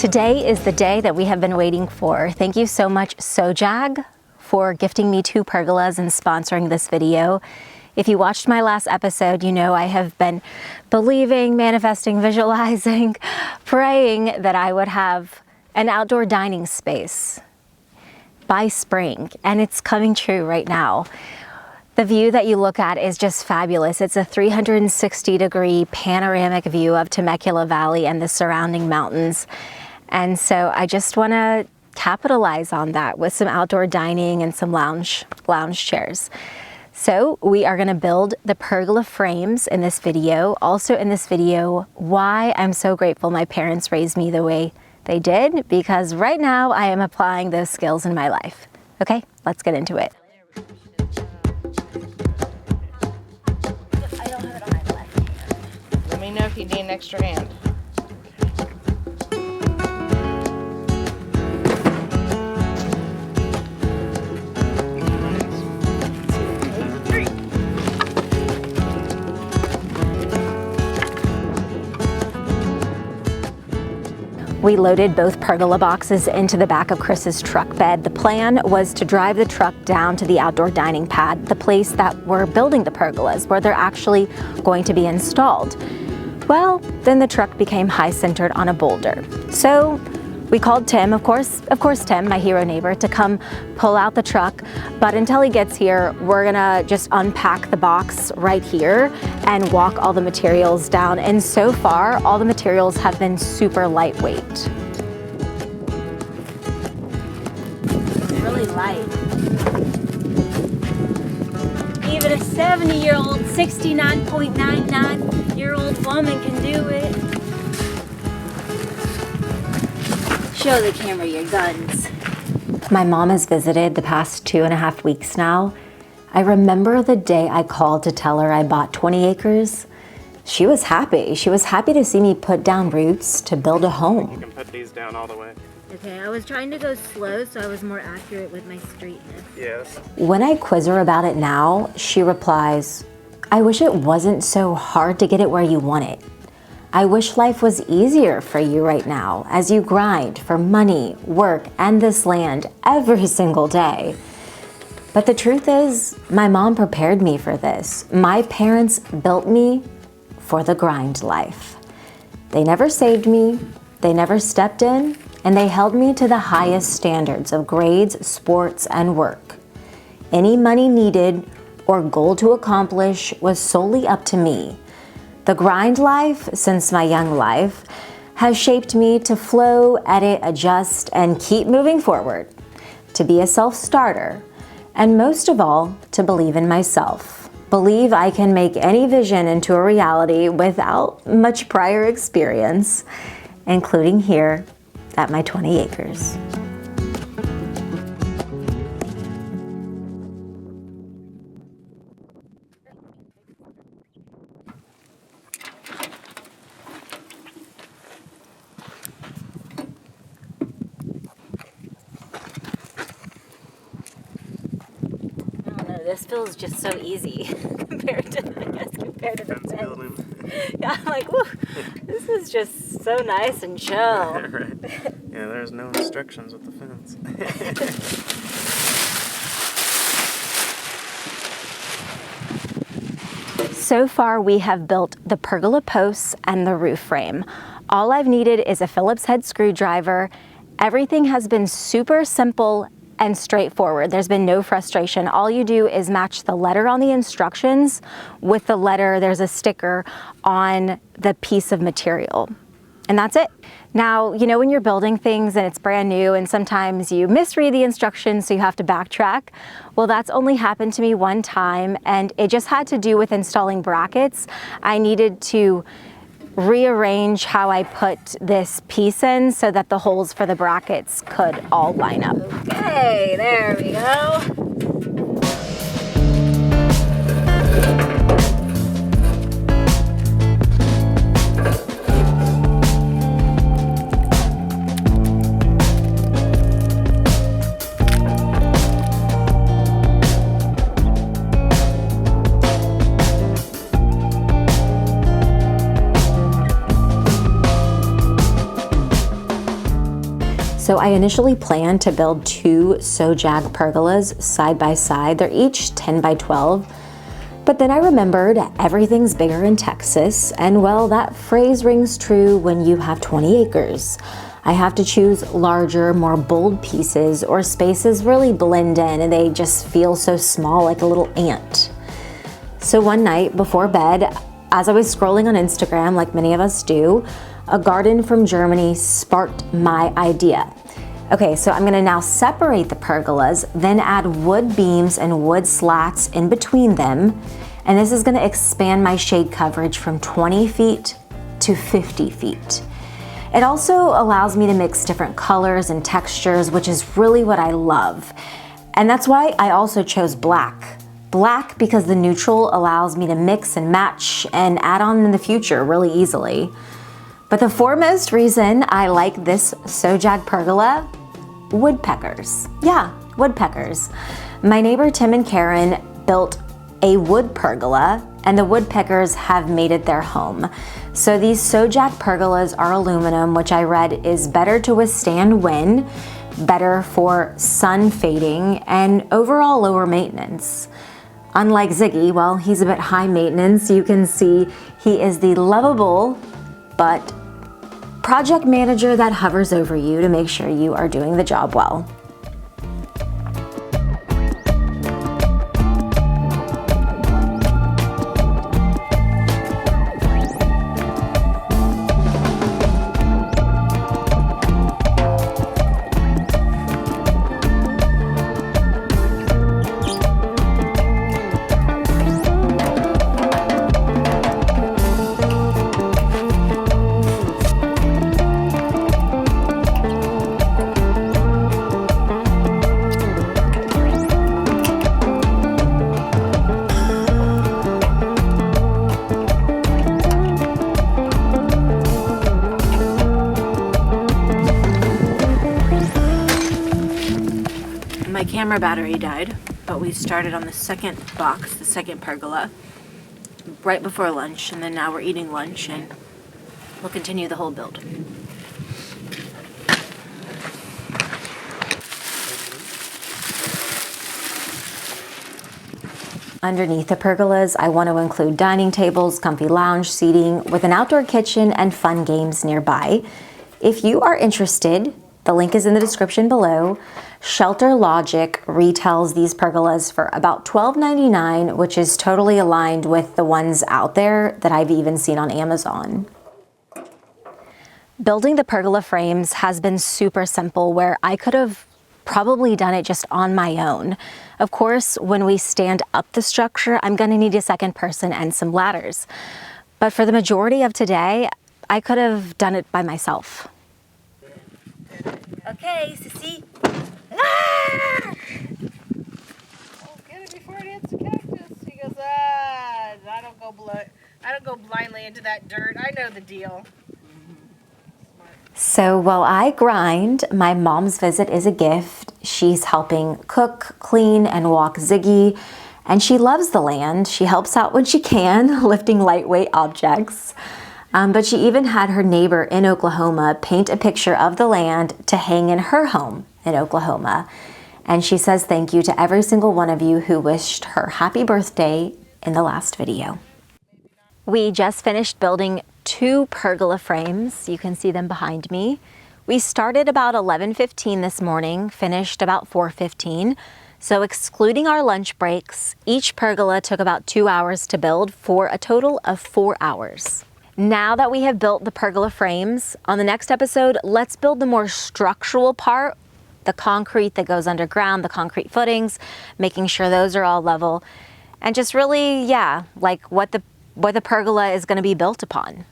Today is the day that we have been waiting for. Thank you so much, Sojag, for gifting me 2 pergolas and sponsoring this video. If you watched my last episode, you know I have been believing, manifesting, visualizing, praying that I would have an outdoor dining space by spring, and it's coming true right now. The view that you look at is just fabulous. It's a 360-degree panoramic view of Temecula Valley and the surrounding mountains. And so I just want to capitalize on that with some outdoor dining and some lounge chairs. So we are going to build the pergola frames in this video. Also in this video, why I'm so grateful my parents raised me the way they did, because right now I am applying those skills in my life. Okay, let's get into it. I don't have it on my left hand. Let me know if you need an extra hand. We loaded both pergola boxes into the back of Chris's truck bed. The plan was to drive the truck down to the outdoor dining pad, the place that we're building the pergolas, where they're actually going to be installed. Well, then the truck became high-centered on a boulder. So we called Tim, of course Tim, my hero neighbor, to come pull out the truck. But until he gets here, we're gonna just unpack the box right here and walk all the materials down. And so far, all the materials have been super lightweight. It's really light. Even a 70-year-old, 69.99-year-old woman can do it. Show the camera your guns. My mom has visited the past 2.5 weeks now. I remember the day I called to tell her I bought 20 acres. She was happy. She was happy to see me put down roots to build a home. You can put these down all the way. Okay, I was trying to go slow so I was more accurate with my straightness. Yes. When I quiz her about it now, she replies, I wish it wasn't so hard to get it where you want it. I wish life was easier for you right now as you grind for money, work, and this land every single day. But the truth is, my mom prepared me for this. My parents built me for the grind life. They never saved me, they never stepped in, and they held me to the highest standards of grades, sports, and work. Any money needed or goal to accomplish was solely up to me. The grind life, since my young life, has shaped me to flow, edit, adjust, and keep moving forward, to be a self-starter, and most of all, to believe in myself. Believe I can make any vision into a reality without much prior experience, including here at my 20 acres. This feels just so easy compared to the fence. Yeah, I'm like, woo, this is just so nice and chill. Right. Yeah, there's no restrictions with the fence. So far, we have built the pergola posts and the roof frame. All I've needed is a Phillips head screwdriver. Everything has been super simple and straightforward. There's been no frustration. All you do is match the letter on the instructions with the letter, there's a sticker on the piece of material. And that's it. Now, you know when you're building things and it's brand new and sometimes you misread the instructions so you have to backtrack? Well, that's only happened to me one time and it just had to do with installing brackets. I needed to rearrange how I put this piece in so that the holes for the brackets could all line up. Okay, there we go. So I initially planned to build 2 Sojag pergolas side by side. They're each 10 by 12. But then I remembered everything's bigger in Texas, and well, that phrase rings true when you have 20 acres. I have to choose larger, more bold pieces, or spaces really blend in and they just feel so small, like a little ant. So one night before bed, as I was scrolling on Instagram, like many of us do, a garden from Germany sparked my idea. Okay, so I'm gonna now separate the pergolas, then add wood beams and wood slats in between them. And this is gonna expand my shade coverage from 20 feet to 50 feet. It also allows me to mix different colors and textures, which is really what I love. And that's why I also chose black. Black because the neutral allows me to mix and match and add on in the future really easily. But the foremost reason I like this Sojag pergola, woodpeckers. Yeah, woodpeckers. My neighbor Tim and Karen built a wood pergola and the woodpeckers have made it their home. So these Sojag pergolas are aluminum, which I read is better to withstand wind, better for sun fading, and overall lower maintenance. Unlike Ziggy, well, he's a bit high maintenance. You can see he is the lovable but project manager that hovers over you to make sure you are doing the job well. My camera battery died, but we started on the second box, the second pergola, right before lunch, and then now we're eating lunch, and we'll continue the whole build. Underneath the pergolas, I want to include dining tables, comfy lounge seating with an outdoor kitchen and fun games nearby. If you are interested, the link is in the description below. Shelter Logic retails these pergolas for about $12.99, which is totally aligned with the ones out there that I've even seen on Amazon. Building the pergola frames has been super simple, where I could have probably done it just on my own. Of course, when we stand up the structure, I'm gonna need a second person and some ladders. But for the majority of today, I could have done it by myself. Okay, Sissy. Ah! Oh, get it before it hits the cactus. He goes, I don't go blindly into that dirt. I know the deal. So while I grind, my mom's visit is a gift. She's helping cook, clean, and walk Ziggy, and she loves the land. She helps out when she can, lifting lightweight objects. But she even had her neighbor in Oklahoma paint a picture of the land to hang in her home in Oklahoma. And she says thank you to every single one of you who wished her happy birthday in the last video. We just finished building 2 pergola frames. You can see them behind me. We started about 11:15 this morning, finished about 4:15. So excluding our lunch breaks, each pergola took about 2 hours to build for a total of 4 hours. Now that we have built the pergola frames, on the next episode, let's build the more structural part, the concrete that goes underground, the concrete footings, making sure those are all level, and just really, yeah, like what the pergola is going to be built upon.